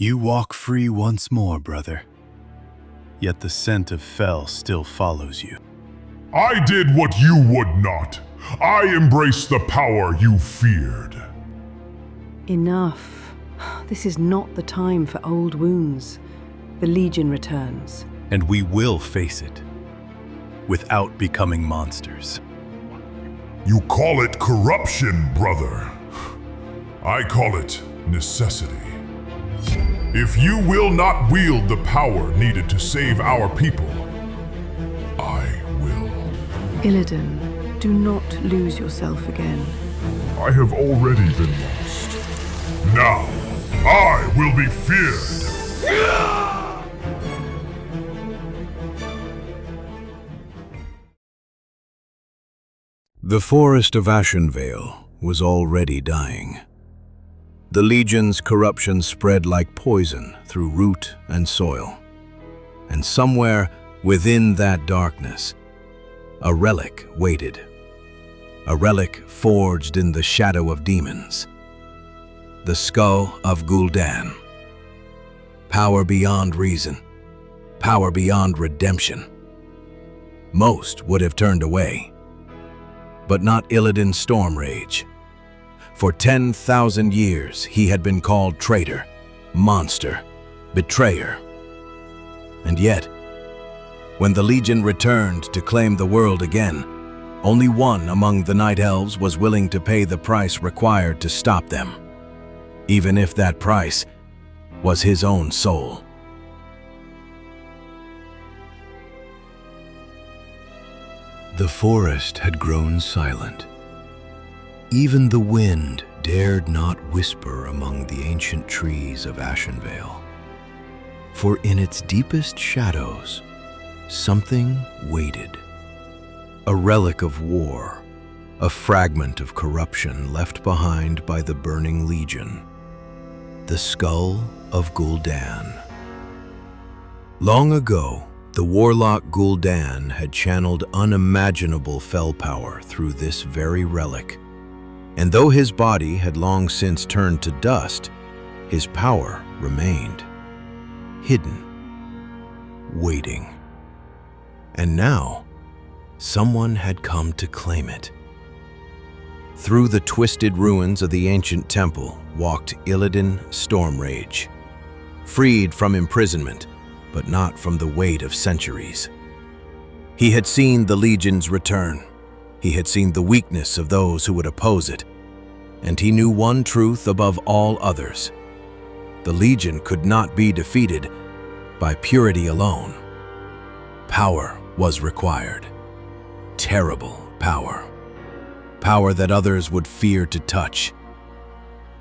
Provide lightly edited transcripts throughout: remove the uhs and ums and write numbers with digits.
You walk free once more, brother. Yet the scent of Fel still follows you. I did what you would not. I embraced the power you feared. Enough. This is not the time for old wounds. The Legion returns. And we will face it, without becoming monsters. You call it corruption, brother. I call it necessity. If you will not wield the power needed to save our people, I will. Illidan, do not lose yourself again. I have already been lost. Now, I will be feared. The forest of Ashenvale was already dying. The Legion's corruption spread like poison through root and soil. And somewhere within that darkness, a relic waited. A relic forged in the shadow of demons. The Skull of Gul'dan. Power beyond reason. Power beyond redemption. Most would have turned away. But not Illidan Stormrage. For 10,000 years, he had been called traitor, monster, betrayer. And yet, when the Legion returned to claim the world again, only one among the Night Elves was willing to pay the price required to stop them, even if that price was his own soul. The forest had grown silent. Even the wind dared not whisper among the ancient trees of Ashenvale. For in its deepest shadows, something waited. A relic of war, a fragment of corruption left behind by the burning Legion. The Skull of Gul'dan. Long ago, the warlock Gul'dan had channeled unimaginable fel power through this very relic. And though his body had long since turned to dust, his power remained, hidden, waiting. And now, someone had come to claim it. Through the twisted ruins of the ancient temple walked Illidan Stormrage, freed from imprisonment, but not from the weight of centuries. He had seen the Legion's return. He had seen the weakness of those who would oppose it. And he knew one truth above all others. The Legion could not be defeated by purity alone. Power was required. Terrible power. Power that others would fear to touch.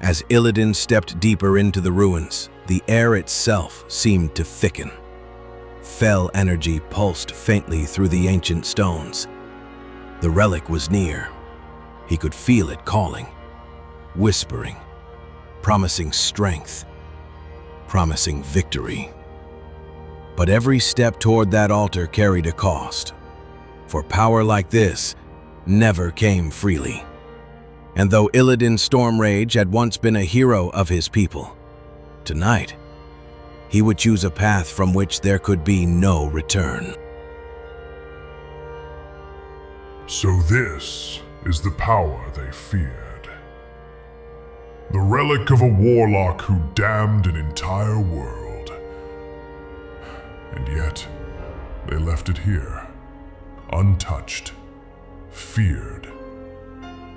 As Illidan stepped deeper into the ruins, the air itself seemed to thicken. Fel energy pulsed faintly through the ancient stones. The relic was near. He could feel it calling, whispering, promising strength, promising victory. But every step toward that altar carried a cost, for power like this never came freely. And though Illidan Stormrage had once been a hero of his people, tonight, he would choose a path from which there could be no return. So this is the power they feared. The relic of a warlock who damned an entire world. And yet, they left it here, untouched, feared,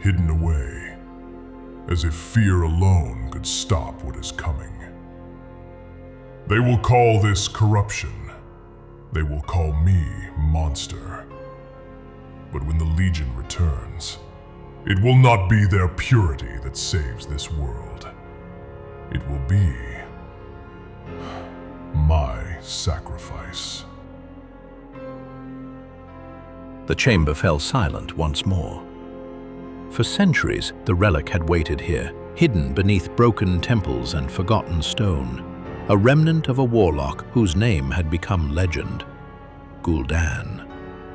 hidden away, as if fear alone could stop what is coming. They will call this corruption. They will call me monster. But when the Legion returns, it will not be their purity that saves this world. It will be my sacrifice. The chamber fell silent once more. For centuries, the relic had waited here, hidden beneath broken temples and forgotten stone, a remnant of a warlock whose name had become legend. Gul'dan,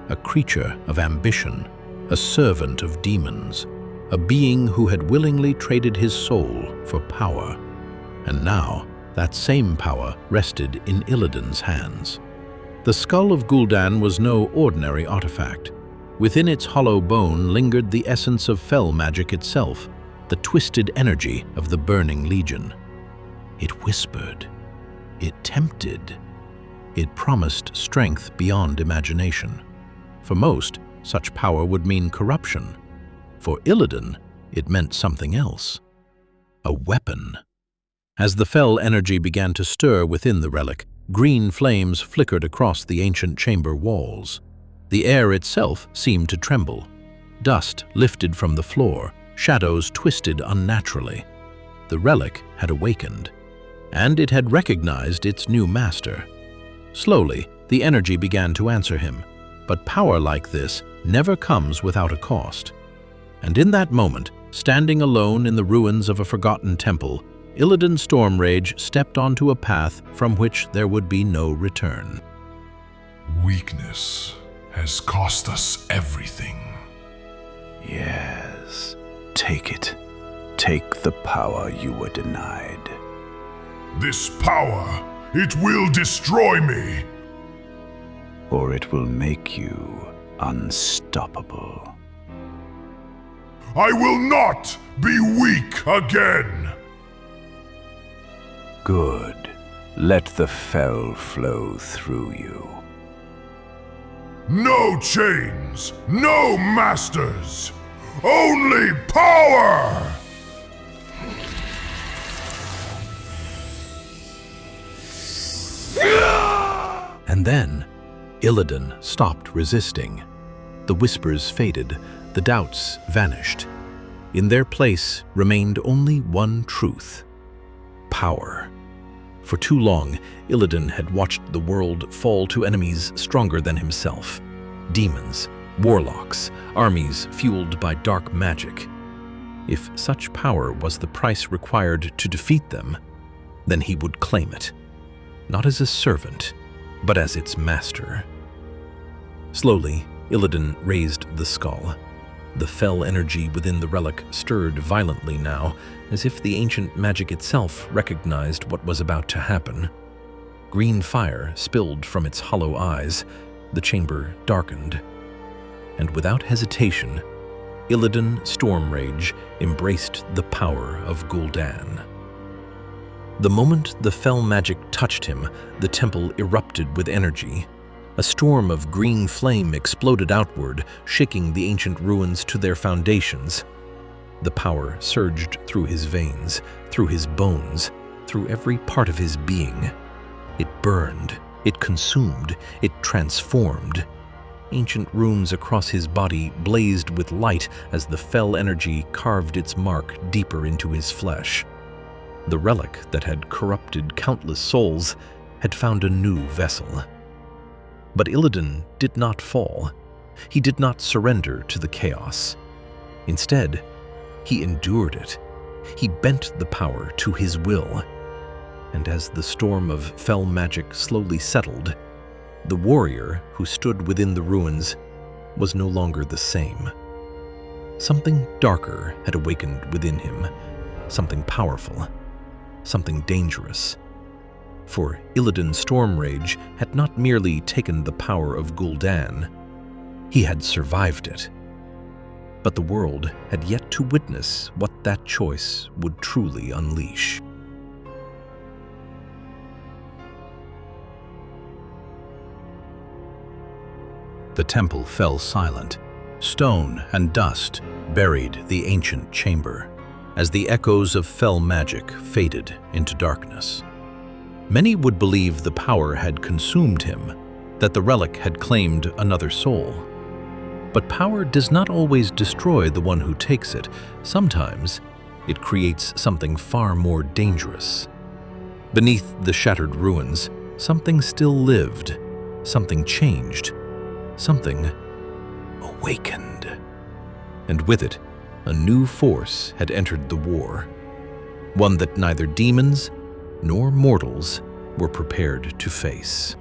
a creature of ambition, a servant of demons, a being who had willingly traded his soul for power. And now, That same power rested in Illidan's hands. The Skull of Gul'dan was no ordinary artifact. Within its hollow bone lingered the essence of fell magic itself, the twisted energy of the burning legion. It whispered. It tempted. It promised strength beyond imagination. For most, such power would mean corruption. For Illidan, it meant something else. A weapon. As the fell energy began to stir within the relic, green flames flickered across the ancient chamber walls. The air itself seemed to tremble. Dust lifted from the floor, shadows twisted unnaturally. The relic had awakened, and it had recognized its new master. Slowly, the energy began to answer him, but power like this never comes without a cost. And in that moment, standing alone in the ruins of a forgotten temple, Illidan Stormrage stepped onto a path from which there would be no return. Weakness has cost us everything. Yes, take it. Take the power you were denied. This power, it will destroy me. Or it will make you unstoppable. I will not be weak again. Good. Let the fell flow through you. No chains, no masters, only power! And then, Illidan stopped resisting. The whispers faded, the doubts vanished. In their place remained only one truth: power. For too long, Illidan had watched the world fall to enemies stronger than himself. Demons, warlocks, armies fueled by dark magic. If such power was the price required to defeat them, then he would claim it. Not as a servant, but as its master. Slowly, Illidan raised the skull. The fell energy within the relic stirred violently now, as if the ancient magic itself recognized what was about to happen. Green fire spilled from its hollow eyes, the chamber darkened. And without hesitation, Illidan Stormrage embraced the power of Gul'dan. The moment the fell magic touched him, the temple erupted with energy. A storm of green flame exploded outward, shaking the ancient ruins to their foundations. The power surged through his veins, through his bones, through every part of his being. It burned, it consumed, it transformed. Ancient runes across his body blazed with light as the fell energy carved its mark deeper into his flesh. The relic that had corrupted countless souls had found a new vessel. But Illidan did not fall. He did not surrender to the chaos. Instead, he endured it. He bent the power to his will. And as the storm of fell magic slowly settled, the warrior who stood within the ruins was no longer the same. Something darker had awakened within him, something powerful, something dangerous. For Illidan Stormrage had not merely taken the power of Gul'dan, he had survived it. But the world had yet to witness what that choice would truly unleash. The temple fell silent. Stone and dust buried the ancient chamber, as the echoes of fell magic faded into darkness. Many would believe the power had consumed him, that the relic had claimed another soul. But power does not always destroy the one who takes it. Sometimes it creates something far more dangerous. Beneath the shattered ruins, something still lived, something changed, something awakened. And with it, a new force had entered the war, one that neither demons nor mortals were prepared to face.